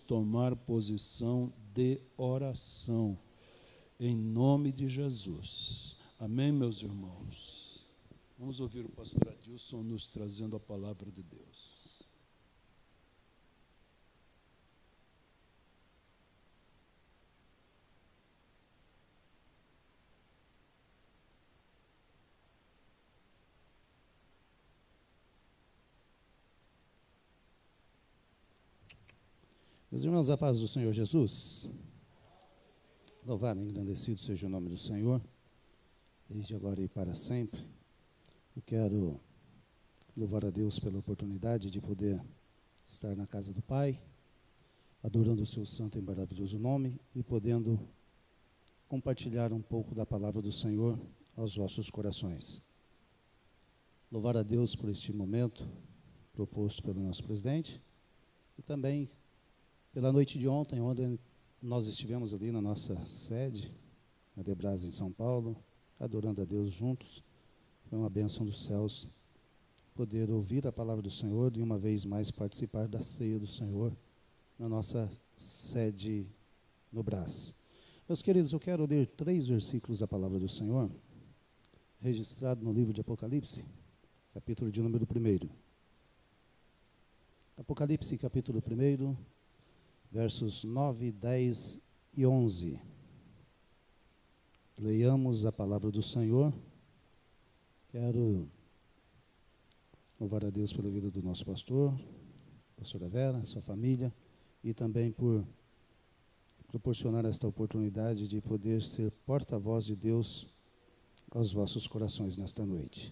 tomar posição de oração, em nome de Jesus. Amém, meus irmãos? Vamos ouvir o pastor Adilson nos trazendo a palavra de Deus. Meus irmãos, a paz do Senhor Jesus. Louvado e engrandecido seja o nome do Senhor, desde agora e para sempre. Eu quero louvar a Deus pela oportunidade de poder estar na casa do Pai, adorando o seu santo e maravilhoso nome e podendo compartilhar um pouco da palavra do Senhor aos vossos corações. Louvar a Deus por este momento proposto pelo nosso presidente e também pela noite de ontem, onde nós estivemos ali na nossa sede, na Debras, em São Paulo, adorando a Deus juntos. Foi uma bênção dos céus poder ouvir a palavra do Senhor e uma vez mais participar da ceia do Senhor na nossa sede no Brás. Meus queridos, eu quero ler 3 versículos da palavra do Senhor, registrado no livro de Apocalipse, capítulo de número 1. Apocalipse, capítulo 1, versos 9, 10 e 11. Leiamos a palavra do Senhor. Quero louvar a Deus pela vida do nosso pastor, pastora Vera, sua família, e também por proporcionar esta oportunidade de poder ser porta-voz de Deus aos vossos corações nesta noite.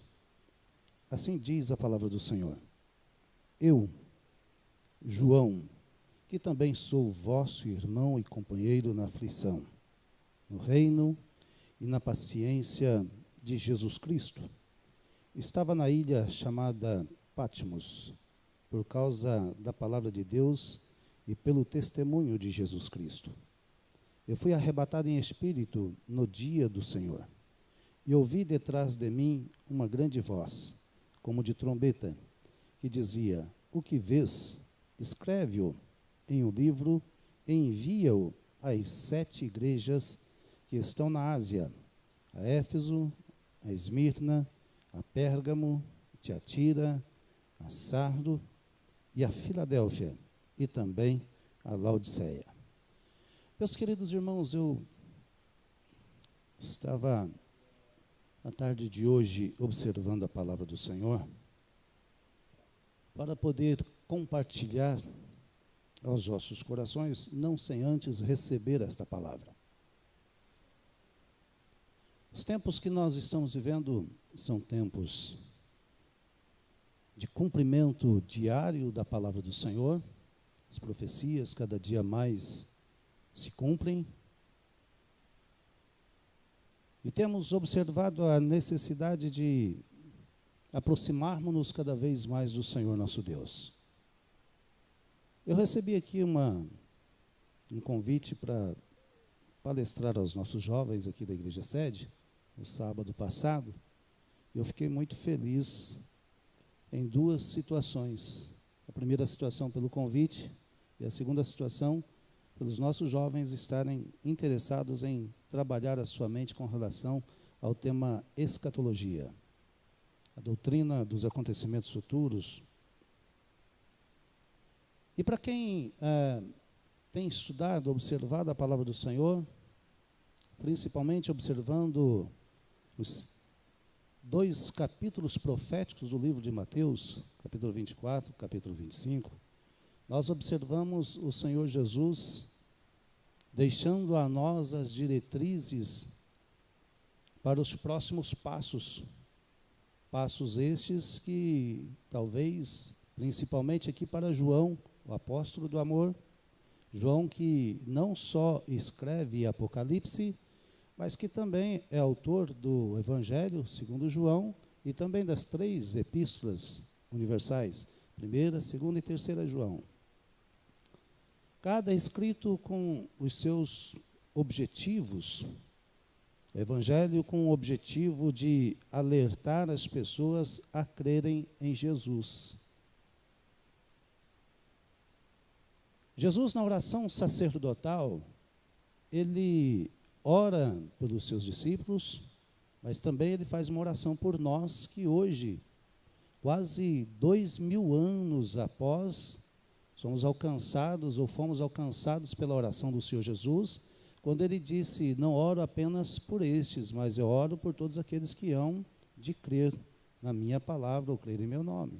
Assim diz a palavra do Senhor. Eu, João, que também sou vosso irmão e companheiro na aflição, no reino e na paciência de Jesus Cristo. Estava na ilha chamada Patmos, por causa da palavra de Deus e pelo testemunho de Jesus Cristo. Eu fui arrebatado em espírito no dia do Senhor, e ouvi detrás de mim uma grande voz, como de trombeta, que dizia: o que vês, escreve-o em um livro e envia-o às 7 igrejas que estão na Ásia, a Éfeso, a Esmirna, a Pérgamo, Tiatira, a Sardo e a Filadélfia, e também a Laodiceia. Meus queridos irmãos, eu estava na tarde de hoje observando a palavra do Senhor para poder compartilhar aos vossos corações, não sem antes receber esta palavra. Os tempos que nós estamos vivendo são tempos de cumprimento diário da palavra do Senhor. As profecias cada dia mais se cumprem. E temos observado a necessidade de aproximarmos-nos cada vez mais do Senhor nosso Deus. Eu recebi aqui um convite para palestrar aos nossos jovens aqui da Igreja Sede, no sábado passado. Eu fiquei muito feliz em 2 situações. A primeira situação pelo convite e a segunda situação pelos nossos jovens estarem interessados em trabalhar a sua mente com relação ao tema escatologia, a doutrina dos acontecimentos futuros. E para quem tem estudado, observado a palavra do Senhor, principalmente observando os 2 capítulos proféticos do livro de Mateus, capítulo 24, capítulo 25, nós observamos o Senhor Jesus deixando a nós as diretrizes para os próximos passos. Passos estes que talvez, principalmente aqui para João, o apóstolo do amor, João que não só escreve Apocalipse, mas que também é autor do Evangelho segundo João e também das 3 epístolas universais, 1ª, 2ª e 3ª João. Cada escrito com os seus objetivos. O Evangelho com o objetivo de alertar as pessoas a crerem em Jesus. Jesus, na oração sacerdotal, ele ora pelos seus discípulos, mas também ele faz uma oração por nós que hoje, quase 2000 anos após, somos alcançados ou fomos alcançados pela oração do Senhor Jesus, quando ele disse: não oro apenas por estes, mas eu oro por todos aqueles que hão de crer na minha palavra ou crer em meu nome.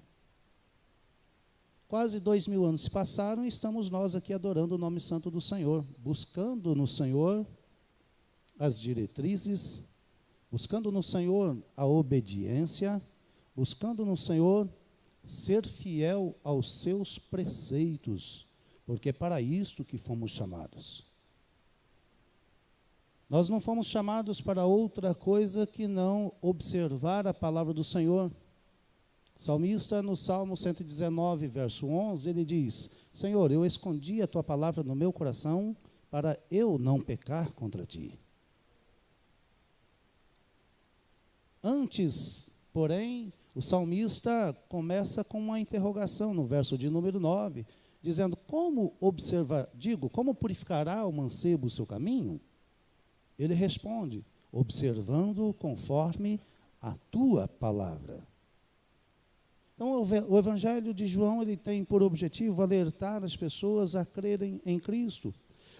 Quase 2000 anos se passaram e estamos nós aqui adorando o nome santo do Senhor, buscando no Senhor as diretrizes, buscando no Senhor a obediência, buscando no Senhor ser fiel aos seus preceitos, porque é para isto que fomos chamados. Nós não fomos chamados para outra coisa que não observar a palavra do Senhor. O salmista, no Salmo 119, verso 11, ele diz: Senhor, eu escondi a tua palavra no meu coração para eu não pecar contra ti. Antes, porém, o salmista começa com uma interrogação no verso de número 9, dizendo: como purificará o mancebo o seu caminho? Ele responde: observando conforme a tua palavra. Então, o Evangelho de João, ele tem por objetivo alertar as pessoas a crerem em Cristo.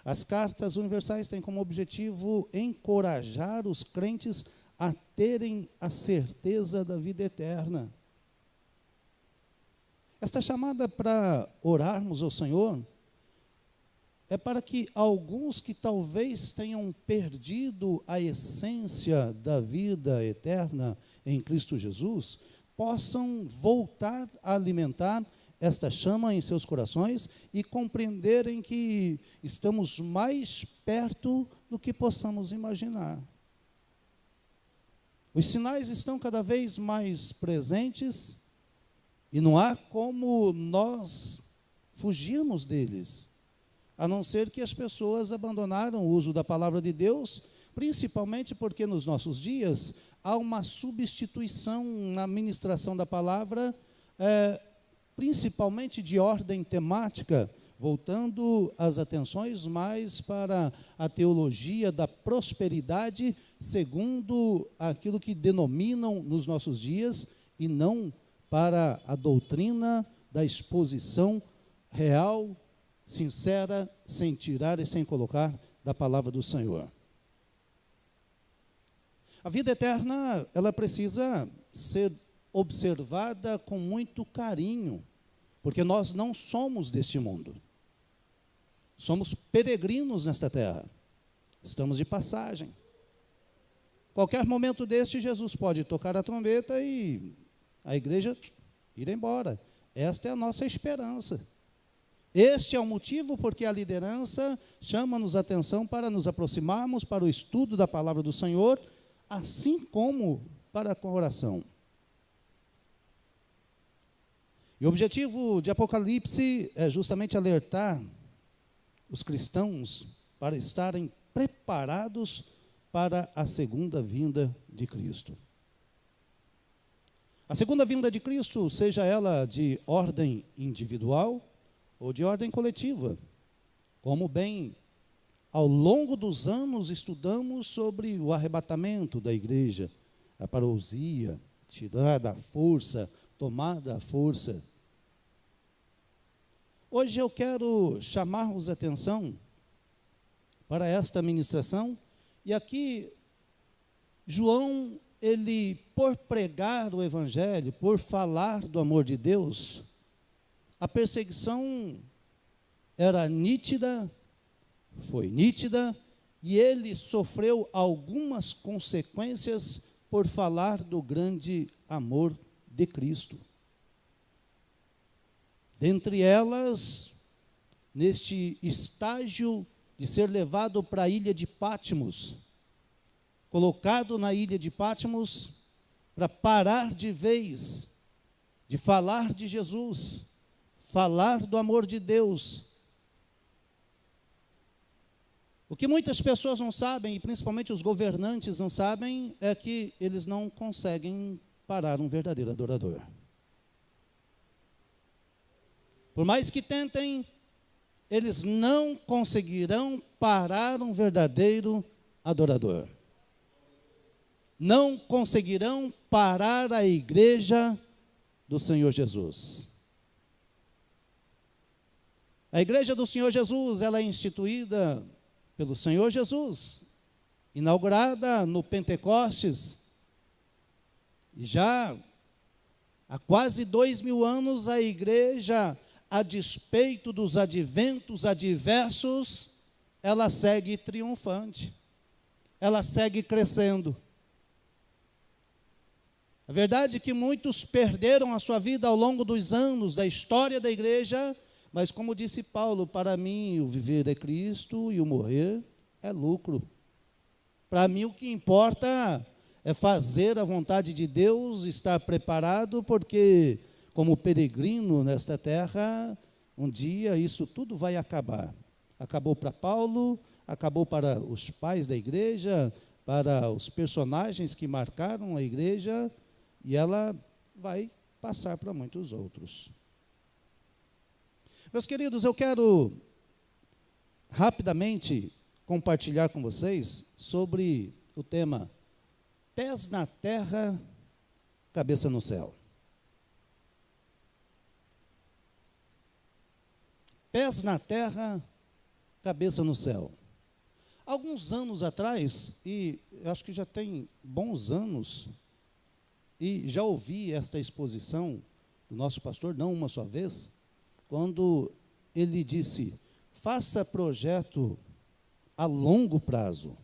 As cartas universais têm como objetivo encorajar os crentes a terem a certeza da vida eterna. Esta chamada para orarmos ao Senhor é para que alguns que talvez tenham perdido a essência da vida eterna em Cristo Jesus possam voltar a alimentar esta chama em seus corações e compreenderem que estamos mais perto do que possamos imaginar. Os sinais estão cada vez mais presentes e não há como nós fugirmos deles, a não ser que as pessoas abandonaram o uso da palavra de Deus, principalmente porque nos nossos dias há uma substituição na ministração da palavra, principalmente de ordem temática, voltando as atenções mais para a teologia da prosperidade, segundo aquilo que denominam nos nossos dias, e não para a doutrina da exposição real, sincera, sem tirar e sem colocar da palavra do Senhor. A vida eterna, ela precisa ser observada com muito carinho, porque nós não somos deste mundo. Somos peregrinos nesta terra. Estamos de passagem. Qualquer momento deste, Jesus pode tocar a trombeta e a igreja ir embora. Esta é a nossa esperança. Este é o motivo porque a liderança chama-nos a atenção para nos aproximarmos para o estudo da palavra do Senhor, assim como para a oração. E o objetivo de Apocalipse é justamente alertar os cristãos para estarem preparados para a segunda vinda de Cristo. A segunda vinda de Cristo, seja ela de ordem individual ou de ordem coletiva, como bem ao longo dos anos estudamos sobre o arrebatamento da igreja, a parousia, tirada a força, tomada a força. Hoje eu quero chamar-vos a atenção para esta ministração, e aqui João, ele, por pregar o Evangelho, por falar do amor de Deus, a perseguição era nítida, foi nítida, e ele sofreu algumas consequências por falar do grande amor de Cristo. Dentre elas, neste estágio de ser levado para a ilha de Patmos, colocado na ilha de Patmos para parar de vez de falar de Jesus, falar do amor de Deus. O que muitas pessoas não sabem, e principalmente os governantes não sabem, é que eles não conseguem parar um verdadeiro adorador. Por mais que tentem, eles não conseguirão parar um verdadeiro adorador. Não conseguirão parar a igreja do Senhor Jesus. A igreja do Senhor Jesus, ela é instituída pelo Senhor Jesus, inaugurada no Pentecostes, e já há quase 2000 anos a igreja, a despeito dos adventos adversos, ela segue triunfante, ela segue crescendo. A verdade é que muitos perderam a sua vida ao longo dos anos da história da igreja, mas como disse Paulo, para mim o viver é Cristo e o morrer é lucro. Para mim o que importa é fazer a vontade de Deus, estar preparado, porque como peregrino nesta terra, um dia isso tudo vai acabar. Acabou para Paulo, acabou para os pais da igreja, para os personagens que marcaram a igreja, e ela vai passar para muitos outros. Meus queridos, eu quero rapidamente compartilhar com vocês sobre o tema pés na terra, cabeça no céu. Pés na terra, cabeça no céu. Alguns anos atrás, e acho que já tem bons anos, e já ouvi esta exposição do nosso pastor, não uma só vez, quando ele disse: faça projeto a longo prazo,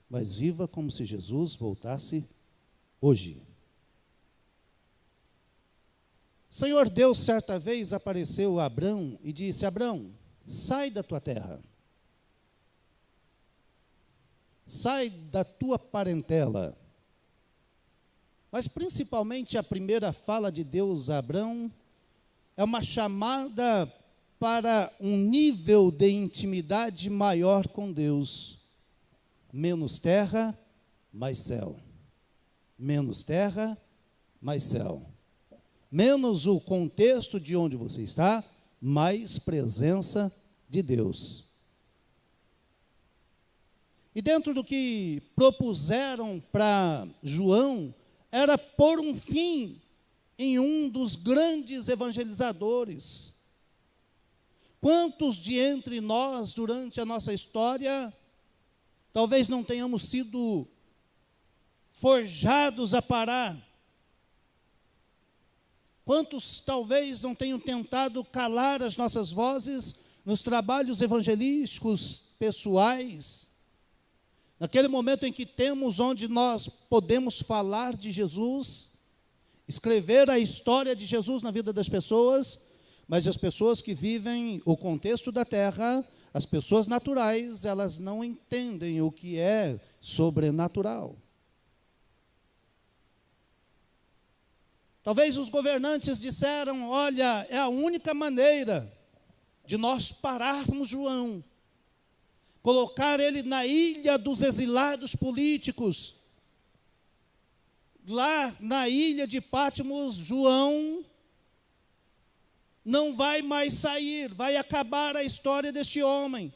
mas viva como se Jesus voltasse hoje. O Senhor Deus, certa vez, apareceu a Abrão e disse: Abrão, sai da tua terra, sai da tua parentela. Mas, principalmente, a primeira fala de Deus a Abrão é uma chamada para um nível de intimidade maior com Deus. Menos terra, mais céu. Menos terra, mais céu. Menos o contexto de onde você está, mais presença de Deus. E dentro do que propuseram para João, era pôr um fim em um dos grandes evangelizadores. Quantos de entre nós, durante a nossa história, talvez não tenhamos sido forjados a parar? Quantos talvez não tenham tentado calar as nossas vozes nos trabalhos evangelísticos pessoais? Naquele momento em que temos onde nós podemos falar de Jesus, escrever a história de Jesus na vida das pessoas, mas as pessoas que vivem o contexto da terra, as pessoas naturais, elas não entendem o que é sobrenatural. Talvez os governantes disseram: olha, é a única maneira de nós pararmos João, colocar ele na ilha dos exilados políticos. Lá na ilha de Patmos, João não vai mais sair, vai acabar a história deste homem.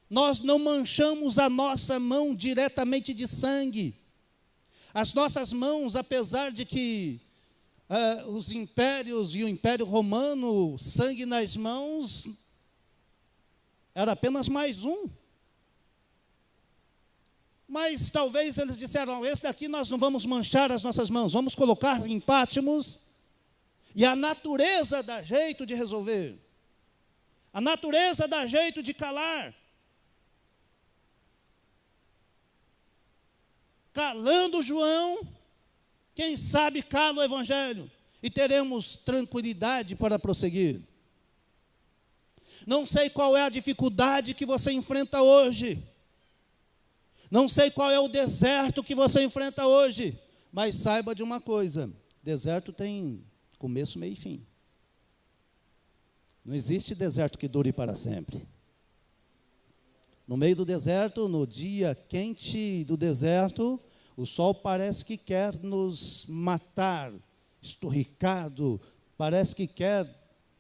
Nós não manchamos a nossa mão diretamente de sangue. As nossas mãos, apesar de que os impérios e o Império Romano, sangue nas mãos, era apenas mais um. Mas talvez eles disseram: esse daqui nós não vamos manchar as nossas mãos, vamos colocar em Patmos, e a natureza dá jeito de resolver. A natureza dá jeito de calar. Calando João, quem sabe cala o Evangelho, e teremos tranquilidade para prosseguir. Não sei qual é a dificuldade que você enfrenta hoje. Não sei qual é o deserto que você enfrenta hoje. Mas saiba de uma coisa: deserto tem começo, meio e fim. Não existe deserto que dure para sempre. No meio do deserto, no dia quente do deserto, o sol parece que quer nos matar, esturricado, parece que quer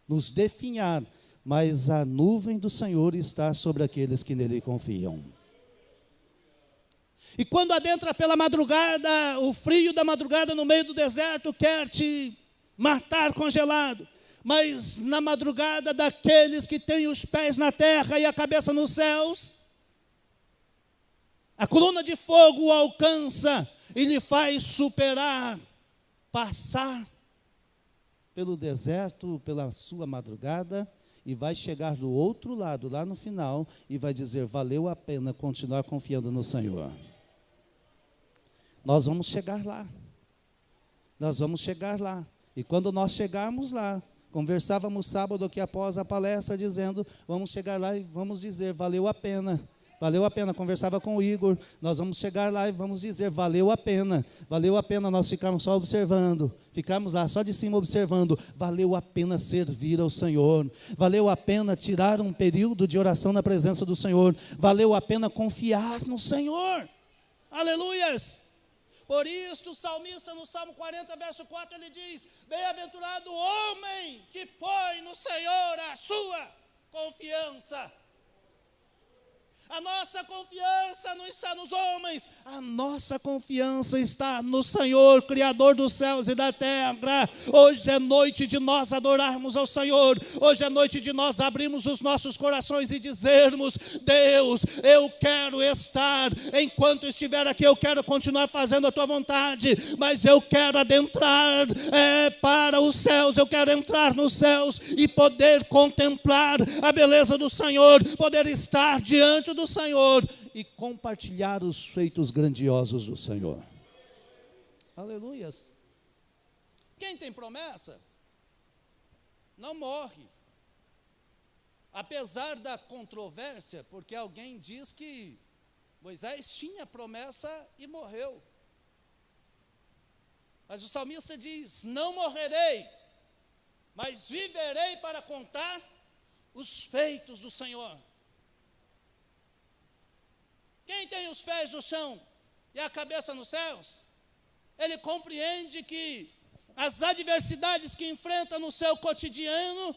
nos definhar. mas a nuvem do Senhor está sobre aqueles que nele confiam. E quando adentra pela madrugada, o frio da madrugada no meio do deserto quer te matar congelado. Mas na madrugada daqueles que têm os pés na terra e a cabeça nos céus, a coluna de fogo o alcança e lhe faz superar, passar pelo deserto, pela sua madrugada, e vai chegar do outro lado, lá no final, e vai dizer, valeu a pena continuar confiando no Senhor. Nós vamos chegar lá. Nós vamos chegar lá. E quando nós chegarmos lá, conversávamos sábado aqui após a palestra, dizendo, vamos chegar lá e vamos dizer, valeu a pena. Valeu a pena, conversava com o Igor, nós vamos chegar lá e vamos dizer, valeu a pena nós ficarmos só observando, ficarmos lá só de cima observando, valeu a pena servir ao Senhor, valeu a pena tirar um período de oração na presença do Senhor, valeu a pena confiar no Senhor, aleluias. Por isso o salmista no Salmo 40, verso 4, ele diz, bem-aventurado o homem que põe no Senhor a sua confiança. A nossa confiança não está nos homens, a nossa confiança está no Senhor, Criador dos céus e da terra. Hoje é noite de nós adorarmos ao Senhor, hoje é noite de nós abrirmos os nossos corações e dizermos, Deus, eu quero estar, enquanto estiver aqui, eu quero continuar fazendo a Tua vontade, mas eu quero adentrar para os céus, eu quero entrar nos céus e poder contemplar a beleza do Senhor, poder estar diante do Senhor e compartilhar os feitos grandiosos do Senhor. Aleluias. Quem tem promessa não morre. Apesar da controvérsia, porque alguém diz que Moisés tinha promessa e morreu. Mas o salmista diz, não morrerei, mas viverei para contar os feitos do Senhor. Quem tem os pés no chão e a cabeça nos céus, ele compreende que as adversidades que enfrenta no seu cotidiano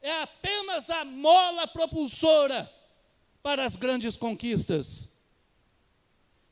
é apenas a mola propulsora para as grandes conquistas.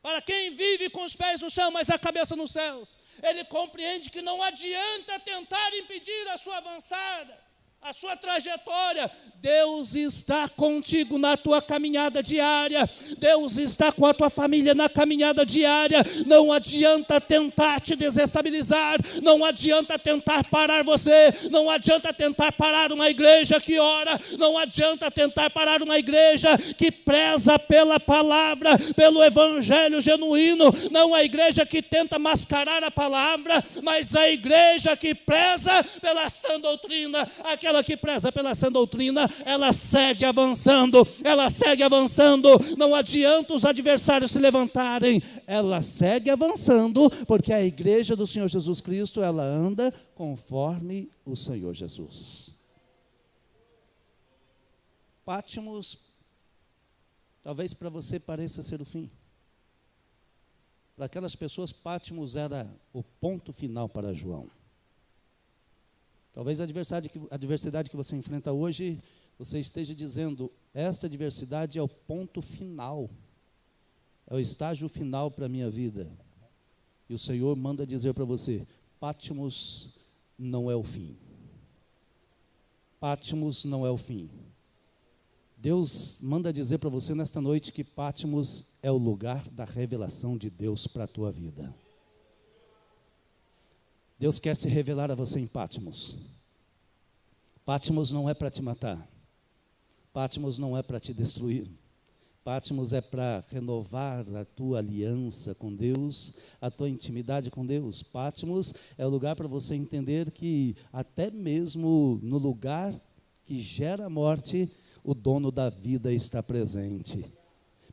Para quem vive com os pés no chão, mas a cabeça nos céus, ele compreende que não adianta tentar impedir a sua avançada, a sua trajetória. Deus está contigo na tua caminhada diária, Deus está com a tua família na caminhada diária. Não adianta tentar te desestabilizar, não adianta tentar parar você, não adianta tentar parar uma igreja que ora, não adianta tentar parar uma igreja que preza pela palavra, pelo evangelho genuíno, não a igreja que tenta mascarar a palavra, mas a igreja que preza pela sã doutrina. Aquela que preza pela sã doutrina, ela segue avançando, não adianta os adversários se levantarem, ela segue avançando, porque a igreja do Senhor Jesus Cristo, ela anda conforme o Senhor Jesus. Pátimos, talvez para você pareça ser o fim. Para aquelas pessoas, Pátimos era o ponto final para João. Talvez a adversidade que você enfrenta hoje, você esteja dizendo, esta adversidade é o ponto final, é o estágio final para a minha vida. E o Senhor manda dizer para você, Pátimos não é o fim. Pátimos não é o fim. Deus manda dizer para você nesta noite que Pátimos é o lugar da revelação de Deus para a tua vida. Deus quer se revelar a você em Pátimos. Pátimos não é para te matar. Pátimos não é para te destruir. Pátimos é para renovar a tua aliança com Deus, a tua intimidade com Deus. Pátimos é o lugar para você entender que até mesmo no lugar que gera a morte, o dono da vida está presente.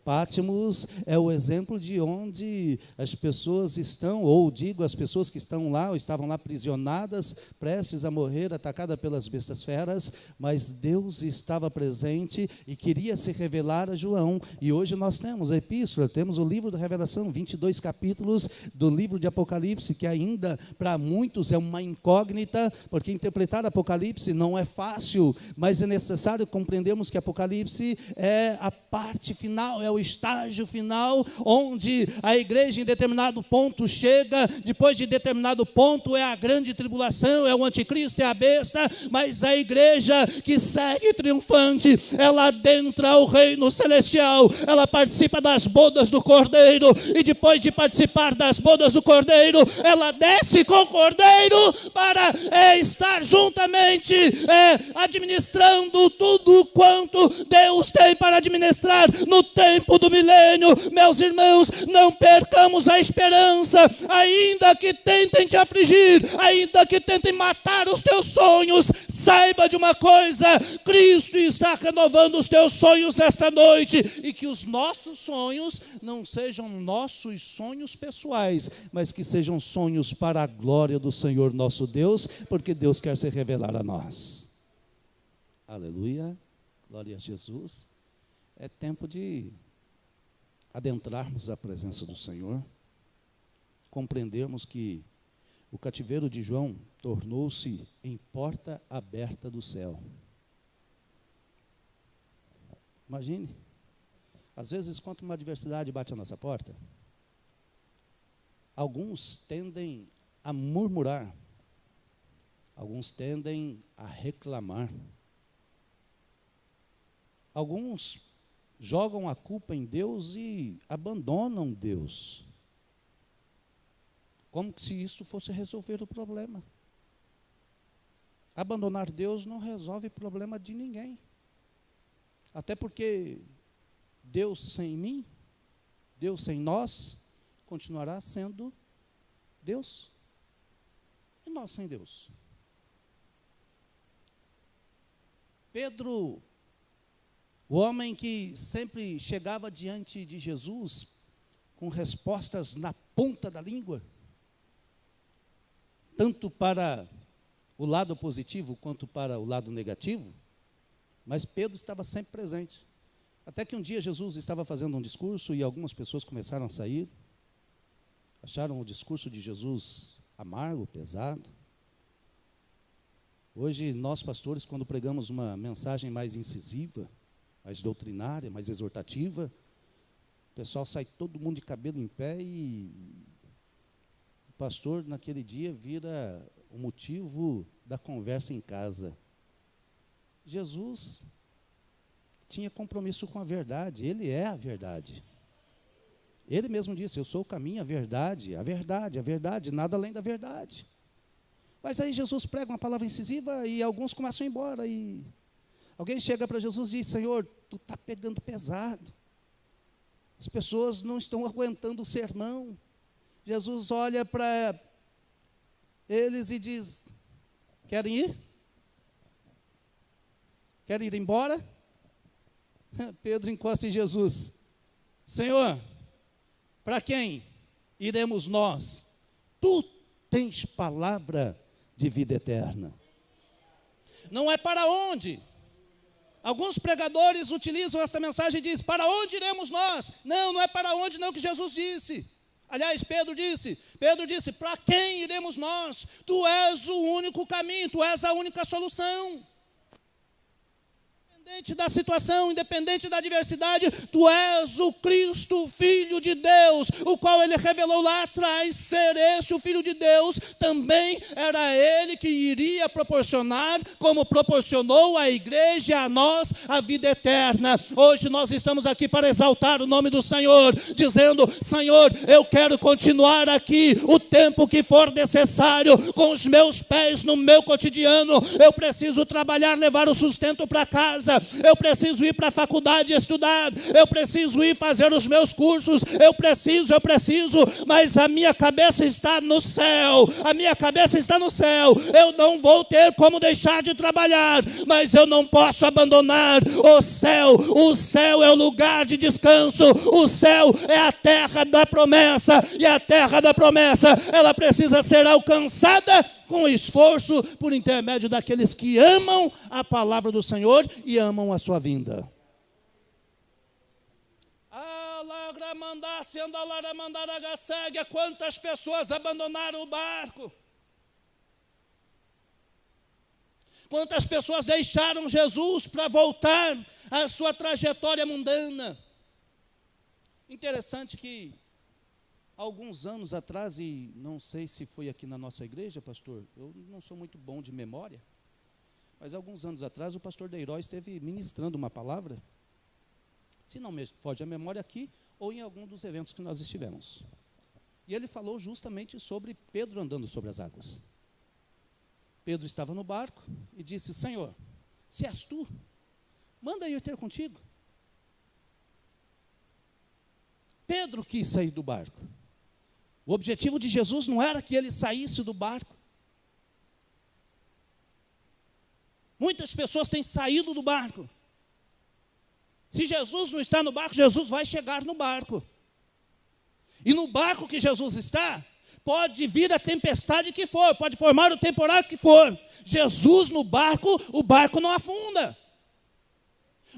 Patmos é o exemplo de onde as pessoas estão, ou digo, as pessoas que estão lá, ou estavam lá aprisionadas, prestes a morrer, atacadas pelas bestas feras, mas Deus estava presente e queria se revelar a João. E hoje nós temos a epístola, temos o livro da Revelação, 22 capítulos do livro de Apocalipse, que ainda para muitos é uma incógnita, porque interpretar Apocalipse não é fácil, mas é necessário compreendermos que Apocalipse é a parte final, é o estágio final, onde a igreja em determinado ponto chega, depois de determinado ponto é a grande tribulação, é o anticristo, é a besta, mas a igreja que segue triunfante, ela adentra o reino celestial, ela participa das bodas do Cordeiro, e depois de participar das bodas do Cordeiro, ela desce com o Cordeiro para estar juntamente administrando tudo quanto Deus tem para administrar no tempo do milênio. Meus irmãos, não percamos a esperança, ainda que tentem te afligir, ainda que tentem matar os teus sonhos, saiba de uma coisa: Cristo está renovando os teus sonhos nesta noite, e que os nossos sonhos não sejam nossos sonhos pessoais, mas que sejam sonhos para a glória do Senhor nosso Deus, porque Deus quer se revelar a nós. Aleluia, glória a Jesus. É tempo de adentrarmos a presença do Senhor, compreendermos que o cativeiro de João tornou-se em porta aberta do céu. Imagine, às vezes, quando uma adversidade bate a nossa porta, alguns tendem a murmurar, alguns tendem a reclamar, alguns jogam a culpa em Deus e abandonam Deus, como se isso fosse resolver o problema. Abandonar Deus não resolve problema de ninguém, até porque Deus sem mim, Deus sem nós, continuará sendo Deus, e nós sem Deus. Pedro, o homem que sempre chegava diante de Jesus com respostas na ponta da língua, tanto para o lado positivo quanto para o lado negativo, mas Pedro estava sempre presente. Até que um dia Jesus estava fazendo um discurso e algumas pessoas começaram a sair, acharam o discurso de Jesus amargo, pesado. Hoje nós pastores, quando pregamos uma mensagem mais incisiva, mais doutrinária, mais exortativa, o pessoal sai todo mundo de cabelo em pé e o pastor naquele dia vira o motivo da conversa em casa. Jesus tinha compromisso com a verdade, ele é a verdade. Ele mesmo disse: eu sou o caminho, a verdade, nada além da verdade. Mas aí Jesus prega uma palavra incisiva e alguns começam a ir embora, e alguém chega para Jesus e diz: Senhor, tu está pegando pesado, as pessoas não estão aguentando o sermão. Jesus olha para eles e diz: querem ir? Querem ir embora? Pedro encosta em Jesus: Senhor, para quem iremos nós? Tu tens palavra de vida eterna. Não é para onde. Alguns pregadores utilizam esta mensagem e dizem: para onde iremos nós? Não, não é para onde não que Jesus disse. Aliás, Pedro disse, para quem iremos nós? Tu és o único caminho, tu és a única solução. Independente da situação, independente da adversidade, tu és o Cristo, Filho de Deus, o qual ele revelou lá atrás ser este o Filho de Deus. Também era ele que iria proporcionar, como proporcionou à igreja, a nós, a vida eterna. Hoje nós estamos aqui para exaltar o nome do Senhor, dizendo: Senhor, eu quero continuar aqui o tempo que for necessário, com os meus pés no meu cotidiano. Eu preciso trabalhar, levar o sustento para casa. casa, eu preciso ir para a faculdade estudar, eu preciso ir fazer os meus cursos, eu preciso, mas a minha cabeça está no céu, eu não vou ter como deixar de trabalhar, mas eu não posso abandonar o céu é o lugar de descanso, o céu é a terra da promessa, e a terra da promessa, ela precisa ser alcançada com esforço por intermédio daqueles que amam a palavra do Senhor e amam a sua vinda. Quantas pessoas abandonaram o barco? Quantas pessoas deixaram Jesus para voltar à sua trajetória mundana? Interessante que alguns anos atrás, e não sei se foi aqui na nossa igreja, pastor, eu não sou muito bom de memória, mas alguns anos atrás o pastor Deiró esteve ministrando uma palavra, se não me foge a memória, aqui ou em algum dos eventos que nós estivemos. E ele falou justamente sobre Pedro andando sobre as águas. Pedro estava no barco e disse: Senhor, se és tu, manda eu ter contigo. Pedro quis sair do barco. O objetivo de Jesus não era que ele saísse do barco. Muitas pessoas têm saído do barco. Se Jesus não está no barco, Jesus vai chegar no barco. E no barco que Jesus está, pode vir a tempestade que for, pode formar o temporal que for. Jesus no barco, o barco não afunda.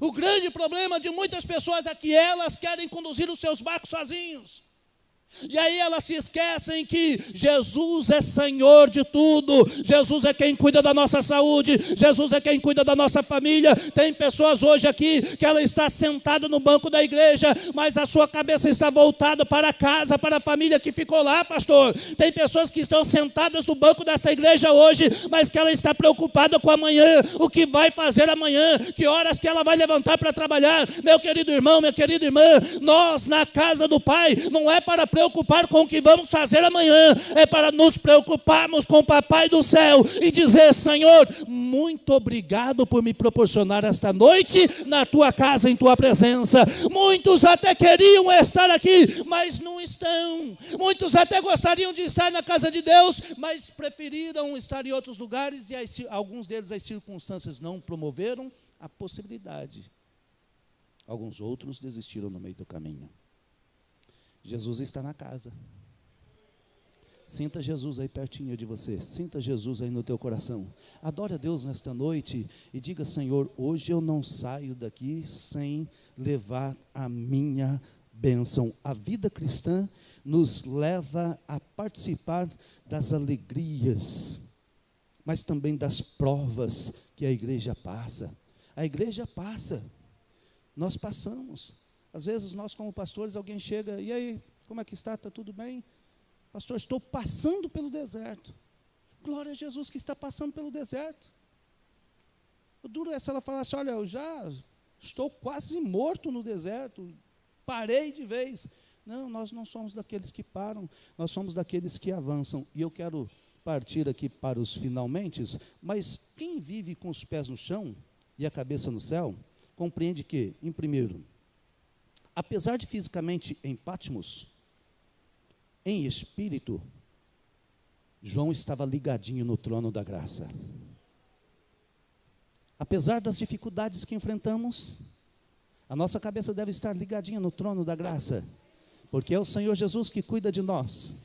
O grande problema de muitas pessoas é que elas querem conduzir os seus barcos sozinhos. E aí elas se esquecem que Jesus é Senhor de tudo, Jesus é quem cuida da nossa saúde, Jesus é quem cuida da nossa família. Tem pessoas hoje aqui que ela está sentada no banco da igreja, mas a sua cabeça está voltada para a casa, para a família que ficou lá, pastor. Tem pessoas que estão sentadas no banco desta igreja hoje, mas que ela está preocupada com amanhã, o que vai fazer amanhã, que horas que ela vai levantar para trabalhar. Meu querido irmão, minha querida irmã, nós na casa do Pai não é para preocupar com o que vamos fazer amanhã, é para nos preocuparmos com o Papai do céu e dizer: Senhor, muito obrigado por me proporcionar esta noite na tua casa, em tua presença. Muitos até queriam estar aqui, mas não estão. Muitos até gostariam de estar na casa de Deus, mas preferiram estar em outros lugares, e alguns deles as circunstâncias não promoveram a possibilidade. Alguns outros desistiram no meio do caminho. Jesus está na casa. Sinta Jesus aí pertinho de você. Sinta Jesus aí no teu coração. Adore a Deus nesta noite e diga: Senhor, hoje eu não saio daqui sem levar a minha bênção. A vida cristã nos leva a participar das alegrias, mas também das provas que a igreja passa. A igreja passa. Nós passamos. Às vezes nós, como pastores, alguém chega: e aí, como é que está? Está tudo bem? Pastor, estou passando pelo deserto. Glória a Jesus que está passando pelo deserto. O duro é se ela falasse: olha, eu já estou quase morto no deserto, parei de vez. Não, nós não somos daqueles que param, nós somos daqueles que avançam. E eu quero partir aqui para os finalmente, mas quem vive com os pés no chão e a cabeça no céu, compreende que, em primeiro, apesar de fisicamente em Patmos, em espírito, João estava ligadinho no trono da graça. Apesar das dificuldades que enfrentamos, a nossa cabeça deve estar ligadinha no trono da graça, porque é o Senhor Jesus que cuida de nós.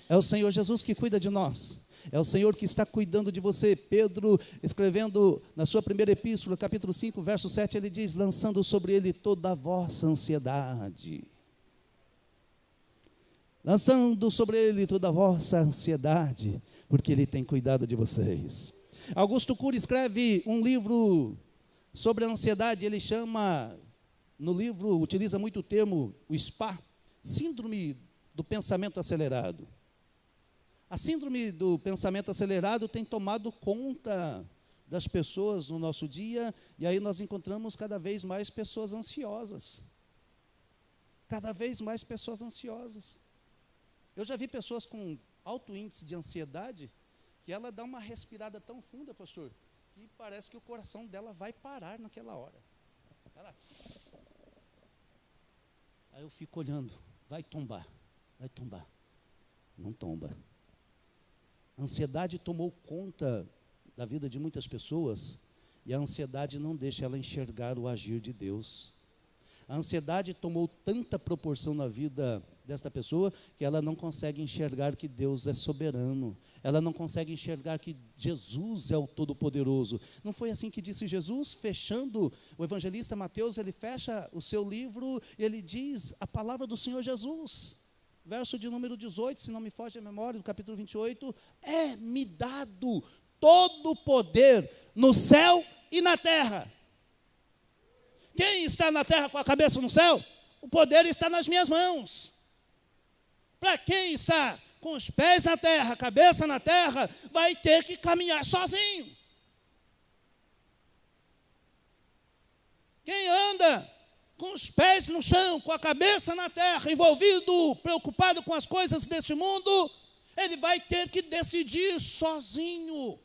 É o Senhor Jesus que cuida de nós. É o Senhor que está cuidando de você. Pedro, escrevendo na sua primeira epístola, capítulo 5, verso 7, ele diz: lançando sobre ele toda a vossa ansiedade. Lançando sobre ele toda a vossa ansiedade, porque ele tem cuidado de vocês. Augusto Cury escreve um livro sobre a ansiedade. Ele chama, no livro, utiliza muito o termo, o SPA, síndrome do pensamento acelerado. A síndrome do pensamento acelerado tem tomado conta das pessoas no nosso dia, e aí nós encontramos cada vez mais pessoas ansiosas. Cada vez mais pessoas ansiosas. Eu já vi pessoas com alto índice de ansiedade, que ela dá uma respirada tão funda, pastor, que parece que o coração dela vai parar naquela hora. Ela... Aí eu fico olhando, vai tombar. Não tomba. A ansiedade tomou conta da vida de muitas pessoas e a ansiedade não deixa ela enxergar o agir de Deus. A ansiedade tomou tanta proporção na vida desta pessoa que ela não consegue enxergar que Deus é soberano. Ela não consegue enxergar que Jesus é o Todo-Poderoso. Não foi assim que disse Jesus? Fechando, o evangelista Mateus, ele fecha o seu livro e ele diz a palavra do Senhor Jesus. Verso de número 18, se não me foge a memória, do capítulo 28, é-me dado todo o poder no céu e na terra. Quem está na terra com a cabeça no céu? O poder está nas minhas mãos. Para quem está com os pés na terra, a cabeça na terra, vai ter que caminhar sozinho. Quem anda com os pés no chão, com a cabeça na terra, envolvido, preocupado com as coisas deste mundo, ele vai ter que decidir sozinho.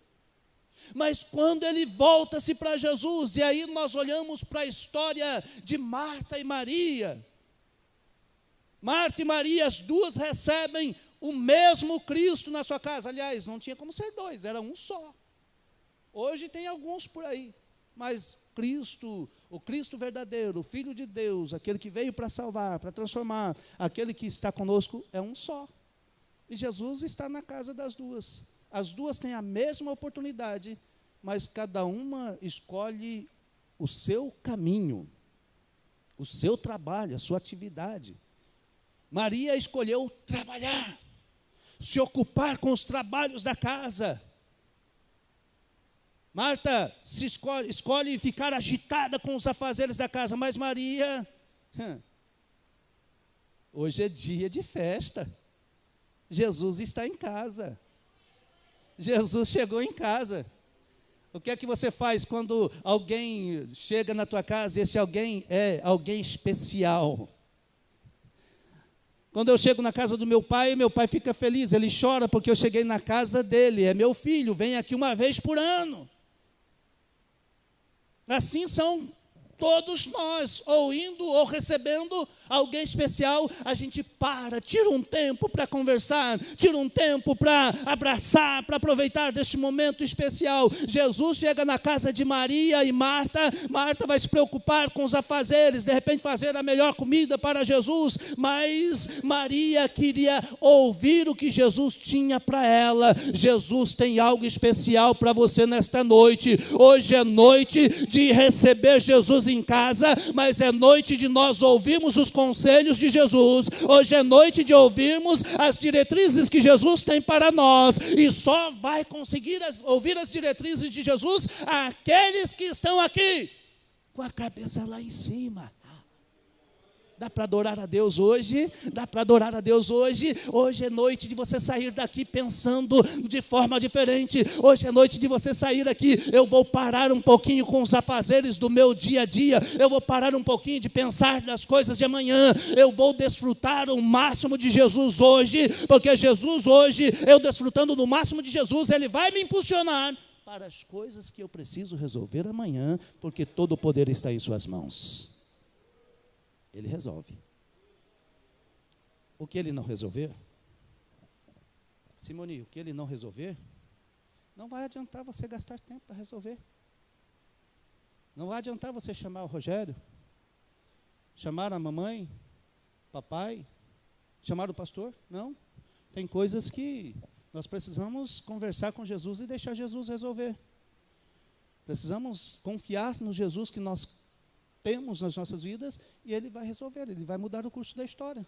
Mas quando ele volta-se para Jesus, e aí nós olhamos para a história de Marta e Maria. Marta e Maria, as duas recebem o mesmo Cristo na sua casa. Aliás, não tinha como ser dois, era um só. Hoje tem alguns por aí, mas Cristo, o Cristo verdadeiro, o Filho de Deus, aquele que veio para salvar, para transformar, aquele que está conosco, é um só. E Jesus está na casa das duas. As duas têm a mesma oportunidade, mas cada uma escolhe o seu caminho, o seu trabalho, a sua atividade. Maria escolheu trabalhar, se ocupar com os trabalhos da casa. Marta escolhe ficar agitada com os afazeres da casa, mas Maria, hoje é dia de festa. Jesus está em casa. Jesus chegou em casa. O que é que você faz quando alguém chega na tua casa e esse alguém é alguém especial? Quando eu chego na casa do meu pai fica feliz, ele chora porque eu cheguei na casa dele, é meu filho, vem aqui uma vez por ano. Assim são todos nós, ou indo ou recebendo alguém especial, a gente para, tira um tempo para conversar, tira um tempo para abraçar, para aproveitar deste momento especial. Jesus chega na casa de Maria e Marta vai se preocupar com os afazeres, de repente fazer a melhor comida para Jesus, mas Maria queria ouvir o que Jesus tinha para ela. Jesus tem algo especial para você nesta noite. Hoje é noite de receber Jesus em casa, mas é noite de nós ouvirmos os conselhos de Jesus. Hoje é noite de ouvirmos as diretrizes que Jesus tem para nós, e só vai conseguir ouvir as diretrizes de Jesus aqueles que estão aqui com a cabeça lá em cima. Dá para adorar a Deus hoje? Dá para adorar a Deus hoje? Hoje é noite de você sair daqui pensando de forma diferente. Hoje é noite de você sair daqui. Eu vou parar um pouquinho com os afazeres do meu dia a dia. Eu vou parar um pouquinho de pensar nas coisas de amanhã. Eu vou desfrutar o máximo de Jesus hoje, porque Jesus hoje, eu desfrutando do máximo de Jesus, Ele vai me impulsionar para as coisas que eu preciso resolver amanhã, porque todo o poder está em suas mãos. Ele resolve. O que ele não resolver, Simone, o que ele não resolver, não vai adiantar você gastar tempo para resolver. Não vai adiantar você chamar o Rogério, chamar a mamãe, papai, chamar o pastor. Não. Tem coisas que nós precisamos conversar com Jesus e deixar Jesus resolver. Precisamos confiar no Jesus que nós temos nas nossas vidas, e Ele vai resolver, Ele vai mudar o curso da história.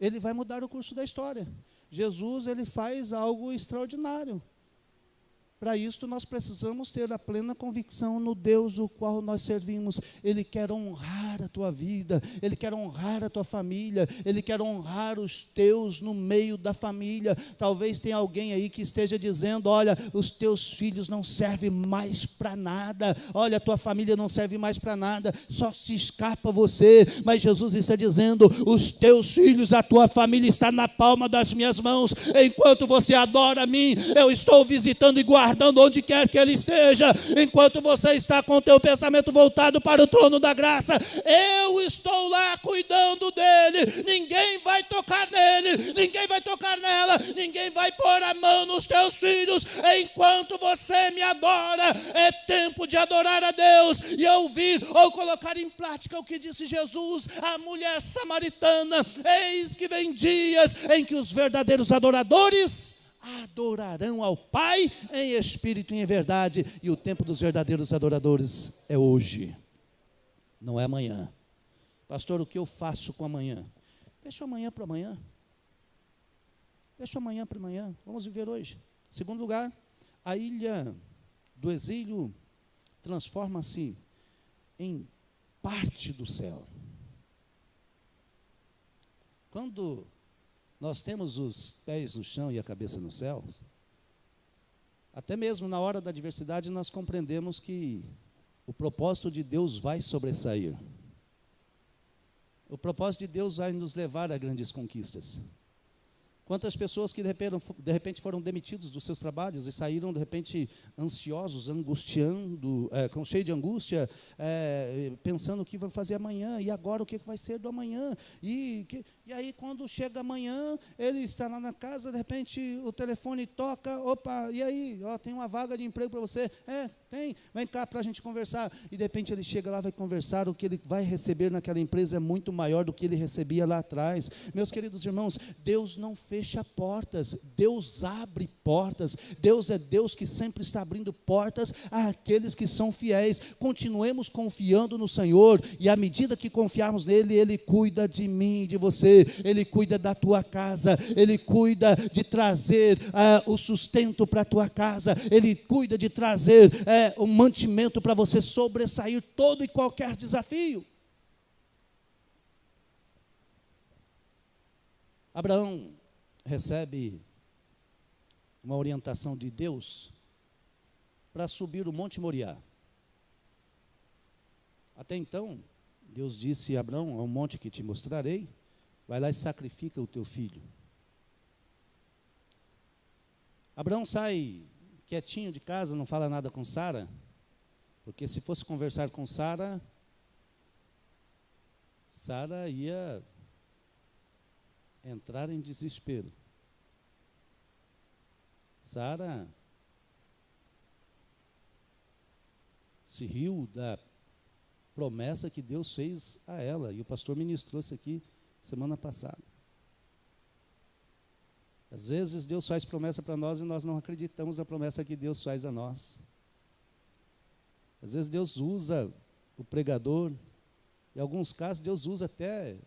Ele vai mudar o curso da história. Jesus, Ele faz algo extraordinário. Para isso, nós precisamos ter a plena convicção no Deus o qual nós servimos. Ele quer honrar a tua vida, Ele quer honrar a tua família, Ele quer honrar os teus no meio da família. Talvez tenha alguém aí que esteja dizendo: olha, os teus filhos não servem mais para nada, olha, a tua família não serve mais para nada, só se escapa você. Mas Jesus está dizendo: os teus filhos, a tua família está na palma das minhas mãos. Enquanto você adora a mim, eu estou visitando e guardando guardando onde quer que Ele esteja. Enquanto você está com o teu pensamento voltado para o trono da graça, eu estou lá cuidando dele. Ninguém vai tocar nele, ninguém vai tocar nela, ninguém vai pôr a mão nos teus filhos. Enquanto você me adora, é tempo de adorar a Deus e ouvir ou colocar em prática o que disse Jesus à mulher samaritana: eis que vem dias em que os verdadeiros adoradores adorarão ao Pai em espírito e em verdade. E o tempo dos verdadeiros adoradores é hoje, não é amanhã. Pastor, o que eu faço com amanhã? Deixa amanhã para amanhã. Deixa amanhã para amanhã. Vamos viver hoje. Segundo lugar, a ilha do exílio transforma-se em parte do céu. Quando nós temos os pés no chão e a cabeça no céu, até mesmo na hora da adversidade nós compreendemos que o propósito de Deus vai sobressair. O propósito de Deus vai nos levar a grandes conquistas. Quantas pessoas que de repente foram demitidos dos seus trabalhos e saíram de repente ansiosos, angustiando, cheio de angústia, pensando o que vai fazer amanhã, e agora o que vai ser do amanhã. E aí quando chega amanhã, ele está lá na casa, de repente o telefone toca, opa, e aí, tem uma vaga de emprego para você? Tem, vem cá para a gente conversar. E de repente ele chega lá, vai conversar, o que ele vai receber naquela empresa é muito maior do que ele recebia lá atrás. Meus queridos irmãos, Deus não fecha portas, Deus abre portas. Deus é Deus que sempre está abrindo portas àqueles que são fiéis. Continuemos confiando no Senhor, e à medida que confiarmos nele, Ele cuida de mim e de você, Ele cuida da tua casa, Ele cuida de trazer o sustento para a tua casa, Ele cuida de trazer o mantimento para você sobressair todo e qualquer desafio. Abraão recebe uma orientação de Deus para subir o Monte Moriá. Até então, Deus disse a Abraão: ao monte que te mostrarei, vai lá e sacrifica o teu filho. Abraão sai quietinho de casa, não fala nada com Sara, porque se fosse conversar com Sara, Sara ia entrar em desespero. Sara se riu da promessa que Deus fez a ela, e o pastor ministrou isso aqui semana passada. Às vezes Deus faz promessa para nós e nós não acreditamos na promessa que Deus faz a nós. Às vezes Deus usa o pregador, em alguns casos Deus usa até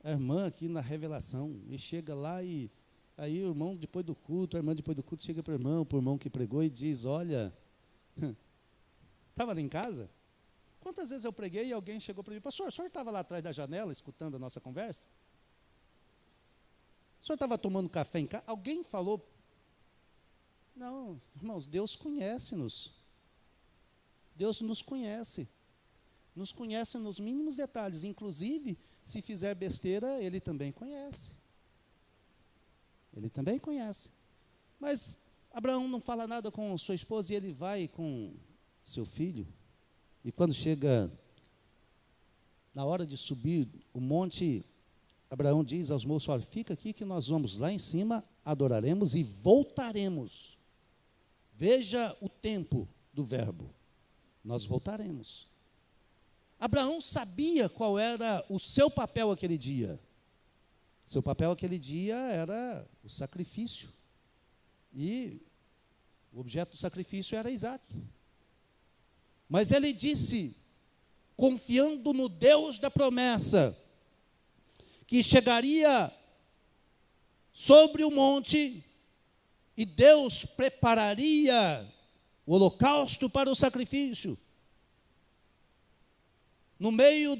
a irmã aqui na revelação, e chega lá e aí o irmão depois do culto, a irmã depois do culto chega para o irmão que pregou e diz: olha, estava lá em casa? Quantas vezes eu preguei e alguém chegou para mim: pastor, o senhor estava lá atrás da janela escutando a nossa conversa? O senhor estava tomando café em casa? Alguém falou? Não, irmãos, Deus conhece-nos. Deus nos conhece nos mínimos detalhes, inclusive, se fizer besteira, Ele também conhece. Ele também conhece. Mas Abraão não fala nada com sua esposa, e ele vai com seu filho. E quando chega na hora de subir o monte, Abraão diz aos moços: olha, fica aqui que nós vamos lá em cima, adoraremos e voltaremos. Veja o tempo do verbo. Nós voltaremos. Abraão sabia qual era o seu papel aquele dia. Seu papel aquele dia era o sacrifício. E o objeto do sacrifício era Isaac. Mas ele disse, confiando no Deus da promessa, que chegaria sobre o monte e Deus prepararia o holocausto para o sacrifício. No meio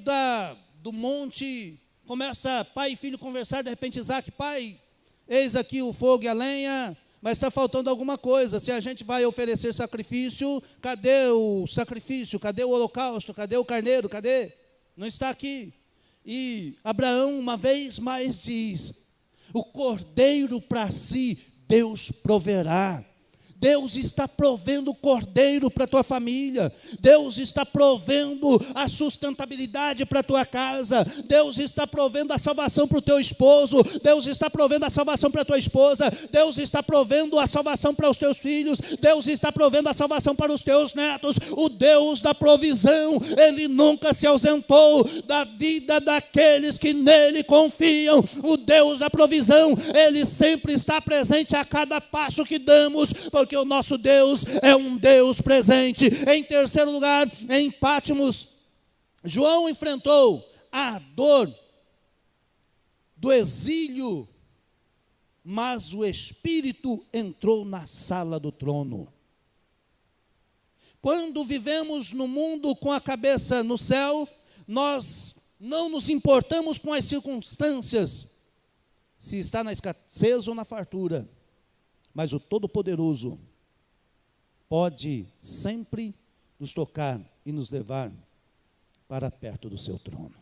do monte, começa pai e filho conversar, de repente Isaac: pai, eis aqui o fogo e a lenha, mas está faltando alguma coisa. Se a gente vai oferecer sacrifício, cadê o sacrifício? Cadê o holocausto? Cadê o carneiro? Cadê? Não está aqui. E Abraão uma vez mais diz: o cordeiro para si Deus proverá. Deus está provendo cordeiro para a tua família. Deus está provendo a sustentabilidade para a tua casa. Deus está provendo a salvação para o teu esposo. Deus está provendo a salvação para a tua esposa. Deus está provendo a salvação para os teus filhos. Deus está provendo a salvação para os teus netos. O Deus da provisão, Ele nunca se ausentou da vida daqueles que nele confiam. O Deus da provisão, Ele sempre está presente a cada passo que damos, porque o nosso Deus é um Deus presente. Em terceiro lugar, em Patmos, João enfrentou a dor do exílio, mas o Espírito entrou na sala do trono. Quando vivemos no mundo com a cabeça no céu, nós não nos importamos com as circunstâncias, se está na escassez ou na fartura, mas o Todo-Poderoso pode sempre nos tocar e nos levar para perto do seu trono.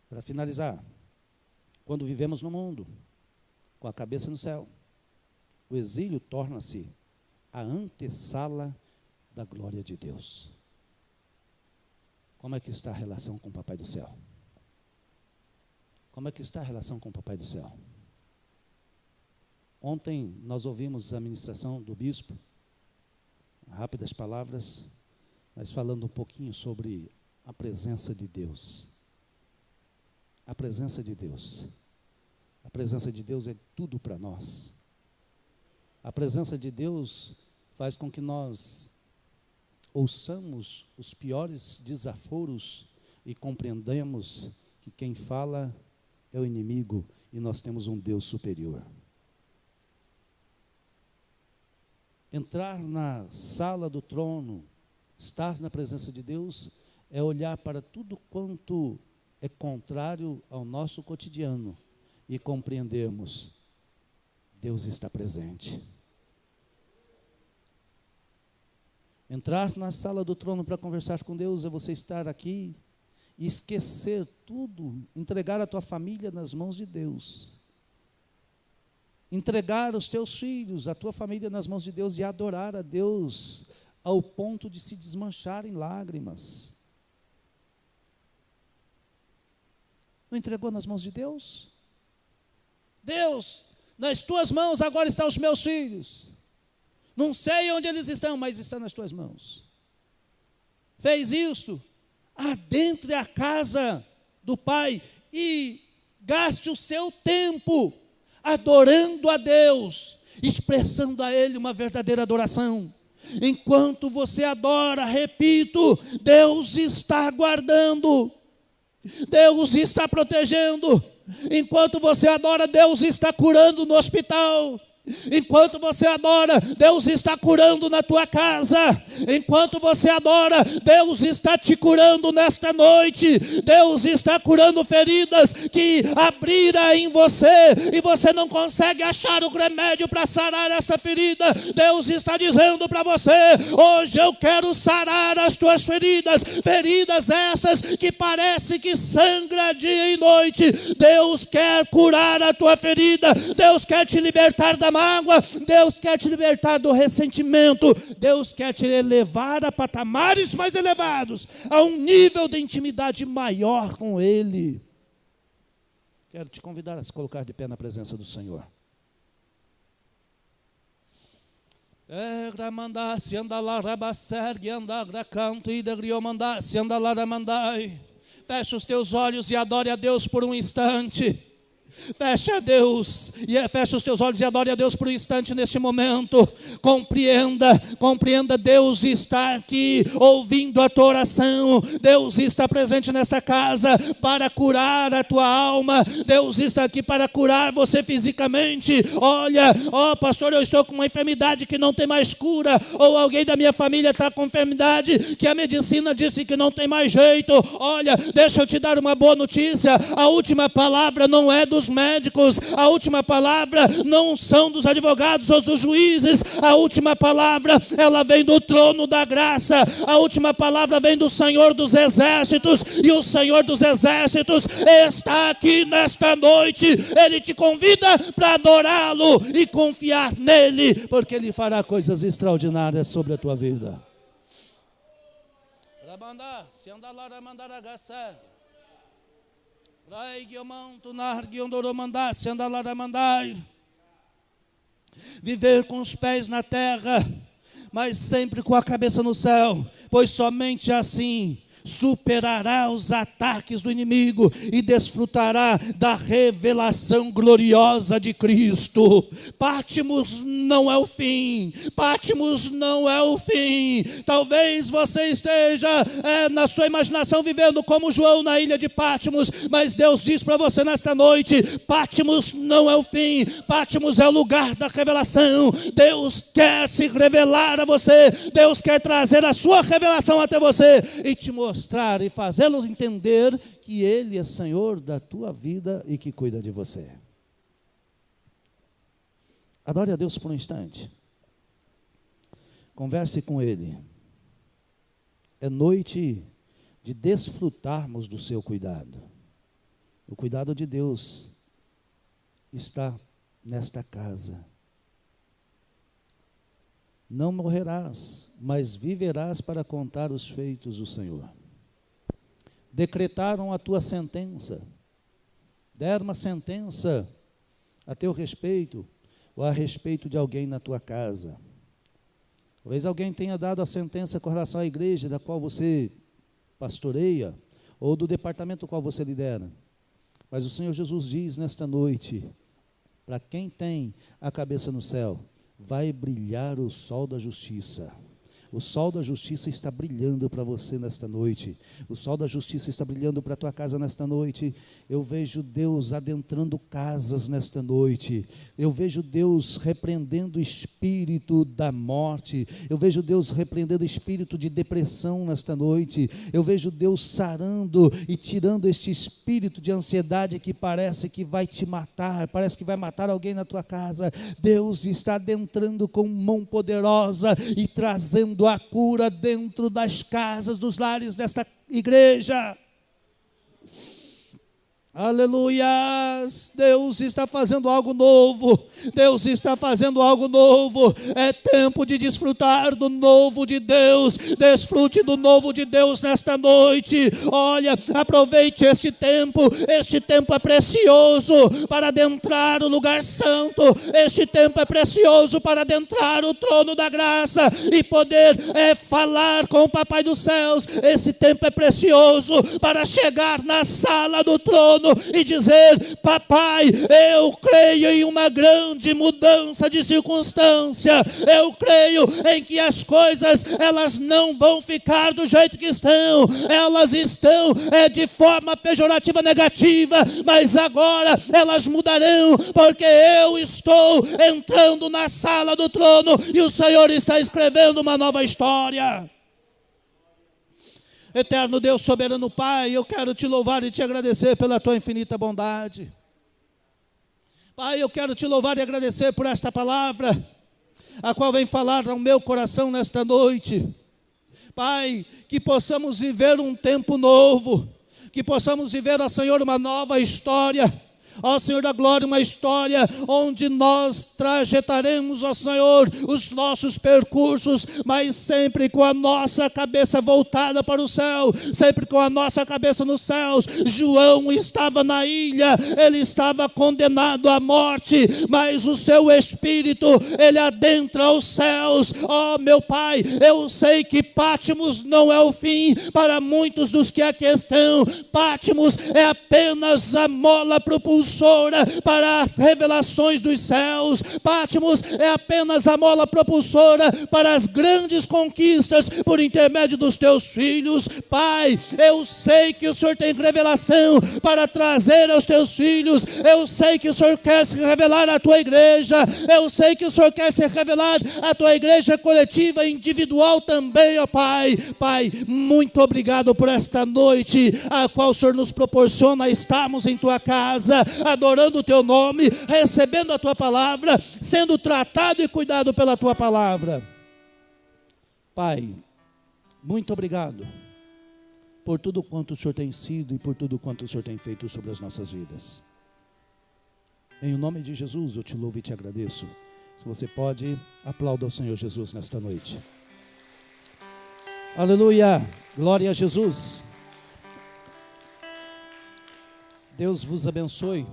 Para finalizar, quando vivemos no mundo com a cabeça no céu, o exílio torna-se a antessala da glória de Deus. Como é que está a relação com o Papai do Céu? Como é que está a relação com o Papai do Céu? Ontem nós ouvimos a ministração do bispo, rápidas palavras, mas falando um pouquinho sobre a presença de Deus. A presença de Deus. A presença de Deus é tudo para nós. A presença de Deus faz com que nós ouçamos os piores desaforos e compreendamos que quem fala é o inimigo e nós temos um Deus superior. Entrar na sala do trono, estar na presença de Deus, é olhar para tudo quanto é contrário ao nosso cotidiano e compreendermos: Deus está presente. Entrar na sala do trono para conversar com Deus é você estar aqui e esquecer tudo, entregar a tua família nas mãos de Deus. Entregar os teus filhos, a tua família nas mãos de Deus e adorar a Deus ao ponto de se desmanchar em lágrimas. Não entregou nas mãos de Deus? Deus, nas tuas mãos agora estão os meus filhos. Não sei onde eles estão, mas estão nas tuas mãos. Fez isto, adentre a casa do Pai e gaste o seu tempo adorando a Deus, expressando a Ele uma verdadeira adoração. Enquanto você adora, repito, Deus está guardando, Deus está protegendo. Enquanto você adora, Deus está curando no hospital. Enquanto você adora, Deus está curando na tua casa. Enquanto você adora, Deus está te curando nesta noite. Deus está curando feridas que abriram em você e você não consegue achar o remédio para sarar esta ferida. Deus está dizendo para você: hoje eu quero sarar as tuas feridas. Feridas essas que parece que sangra dia e noite. Deus quer curar a tua ferida. Deus quer te libertar da mágoa, Deus quer te libertar do ressentimento, Deus quer te elevar a patamares mais elevados, a um nível de intimidade maior com Ele. Quero te convidar a se colocar de pé na presença do Senhor. Feche os teus olhos e adore a Deus por um instante. Feche os teus olhos e adore a Deus por um instante neste momento. Compreenda, Deus está aqui ouvindo a tua oração. Deus está presente nesta casa para curar a tua alma. Deus está aqui para curar você fisicamente. Olha, pastor, eu estou com uma enfermidade que não tem mais cura, ou alguém da minha família está com enfermidade que a medicina disse que não tem mais jeito. Olha, deixa eu te dar uma boa notícia. A última palavra não é do dos médicos, a última palavra não são dos advogados ou dos juízes, a última palavra, ela vem do trono da graça, a última palavra vem do Senhor dos exércitos, e o Senhor dos exércitos está aqui nesta noite. Ele te convida para adorá-lo e confiar nele, porque ele fará coisas extraordinárias sobre a tua vida. Viver com os pés na terra, mas sempre com a cabeça no céu, pois somente assim superará os ataques do inimigo e desfrutará da revelação gloriosa de Cristo. Patmos não é o fim, Patmos não é o fim. Talvez você esteja na sua imaginação vivendo como João na ilha de Patmos, mas Deus diz para você nesta noite: Patmos não é o fim, Patmos é o lugar da revelação. Deus quer se revelar a você, Deus quer trazer a sua revelação até você e te mostrar e fazê-los entender que Ele é Senhor da tua vida e que cuida de você. Adore a Deus por um instante. Converse com Ele. É noite de desfrutarmos do seu cuidado. O cuidado de Deus está nesta casa. Não morrerás, mas viverás para contar os feitos do Senhor. Decretaram a tua sentença, deram uma sentença a teu respeito, ou a respeito de alguém na tua casa. Talvez alguém tenha dado a sentença com relação à igreja da qual você pastoreia, ou do departamento qual você lidera. Mas o Senhor Jesus diz nesta noite, para quem tem a cabeça no céu: vai brilhar o sol da justiça. O sol da justiça está brilhando para você nesta noite. O sol da justiça está brilhando para a tua casa nesta noite. Eu vejo Deus adentrando casas nesta noite. Eu vejo Deus repreendendo o espírito da morte. Eu vejo Deus repreendendo o espírito de depressão nesta noite. Eu vejo Deus sarando e tirando este espírito de ansiedade que parece que vai te matar, parece que vai matar alguém na tua casa. Deus está adentrando com mão poderosa e trazendo a cura dentro das casas, dos lares desta igreja. Aleluias, Deus está fazendo algo novo, Deus está fazendo algo novo. É tempo de desfrutar do novo de Deus. Desfrute do novo de Deus nesta noite. Olha, aproveite este tempo é precioso para adentrar o lugar santo, este tempo é precioso para adentrar o trono da graça e poder falar com o Papai dos céus. Esse tempo é precioso para chegar na sala do trono e dizer: Papai, eu creio em uma grande mudança de circunstância. Eu creio em que as coisas, elas não vão ficar do jeito que estão. Elas estão de forma pejorativa, negativa, mas agora elas mudarão, porque eu estou entrando na sala do trono e o Senhor está escrevendo uma nova história. Eterno Deus, soberano Pai, eu quero te louvar e te agradecer pela tua infinita bondade. Pai, eu quero te louvar e agradecer por esta palavra, a qual vem falar ao meu coração nesta noite. Pai, que possamos viver um tempo novo, que possamos viver, ó Senhor, uma nova história. Ó Senhor da glória, uma história onde nós trajetaremos, ó Senhor, os nossos percursos, mas sempre com a nossa cabeça voltada para o céu, sempre com a nossa cabeça nos céus. João estava na ilha, ele estava condenado à morte, mas o seu espírito, ele adentra os céus. Ó meu Pai, eu sei que Patmos não é o fim para muitos dos que aqui estão. Patmos é apenas a mola propulsora para as revelações dos céus. Patmos é apenas a mola propulsora para as grandes conquistas por intermédio dos teus filhos. Pai, eu sei que o Senhor tem revelação para trazer aos teus filhos. Eu sei que o Senhor quer se revelar à tua igreja. Eu sei que o Senhor quer se revelar à tua igreja coletiva e individual também, ó Pai. Pai, muito obrigado por esta noite, a qual o Senhor nos proporciona estarmos em tua casa. adorando o teu nome, recebendo a tua palavra, sendo tratado e cuidado pela tua palavra. Pai, muito obrigado por tudo quanto o Senhor tem sido e por tudo quanto o Senhor tem feito sobre as nossas vidas. Em nome de Jesus eu te louvo e te agradeço. Se você pode, aplauda ao Senhor Jesus nesta noite. Aleluia, glória a Jesus. Deus vos abençoe,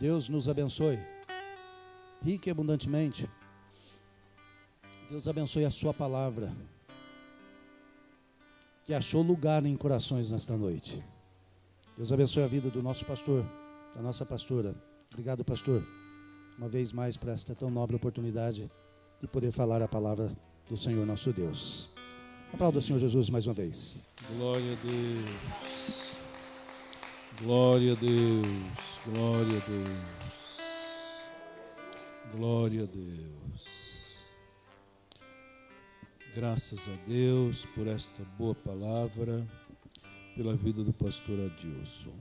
Deus nos abençoe, rica e abundantemente. Deus abençoe a sua palavra, que achou lugar em corações nesta noite. Deus abençoe a vida do nosso pastor, da nossa pastora. Obrigado, pastor, uma vez mais por esta tão nobre oportunidade de poder falar a palavra do Senhor nosso Deus. Aplauda o Senhor Jesus mais uma vez. Glória a Deus. Glória a Deus. Glória a Deus. Glória a Deus. Graças a Deus por esta boa palavra, pela vida do pastor Adilson.